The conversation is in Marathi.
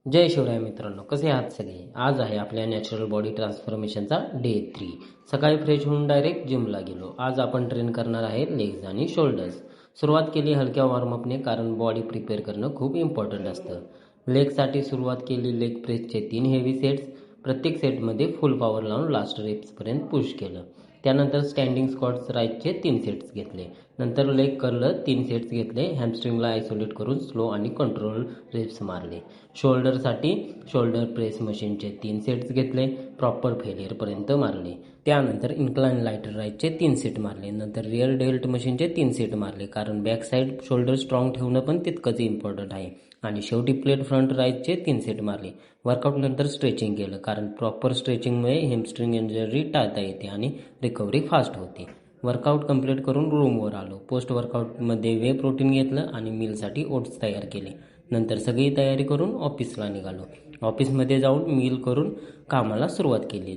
जय शिवराय मित्रांनो, कसे आहात सगळे? आज आहे आपल्या नॅचरल बॉडी ट्रान्सफॉर्मेशनचा डे 3. सकाळी फ्रेश होऊन डायरेक्ट जिमला गेलो. आज आपण ट्रेन करणार आहे लेग्स आणि शोल्डर्स. सुरुवात केली हलक्या वॉर्मअपने, कारण बॉडी प्रिपेअर करणं खूप इम्पॉर्टंट असतं. लेगसाठी सुरुवात केली लेग प्रेसचे 3 हेवी सेट्स. प्रत्येक सेटमध्ये फुल पॉवर लावून लास्ट रेप्सपर्यंत पुश केलं. त्यानंतर स्टँडिंग स्क्वॉट्स राईटचे 3 सेट्स घेतले. नंतर लेग कर्ल 3 सेट्स घेतले. हॅमस्ट्रिंगला आयसोलेट करून स्लो आणि कंट्रोल रेप्स मारले. शोल्डरसाठी शोल्डर प्रेस मशीनचे 3 सेट्स घेतले. प्रॉपर फेलियरपर्यंत मारले. त्यानंतर इन्क्लाइन लायटर राईटचे 3 सेट मारले. नंतर रिअर डेल्ट मशीनचे 3 सेट मारले, कारण बॅक साईड शोल्डर स्ट्रॉंग ठेवणं पण तितकंच इम्पॉर्टंट आहे. आणि शेवटी प्लेट फ्रंट राईटचे 3 सेट मारले. वर्कआउटनंतर स्ट्रेचिंग केलं, कारण प्रॉपर स्ट्रेचिंगमुळे हॅमस्ट्रिंग इंजरी टाळता येते आणि रिकव्हरी फास्ट होते. वर्कआउट कंप्लीट करून रूमवर आलो. पोस्ट वर्कआउटमध्ये वे प्रोटीन घेतलं आणि मीलसाठी ओट्स तयार केले. नंतर सगळी तयारी करून ऑफिसला निघालो. ऑफिसमध्ये जाऊन मील करून कामाला सुरुवात केली.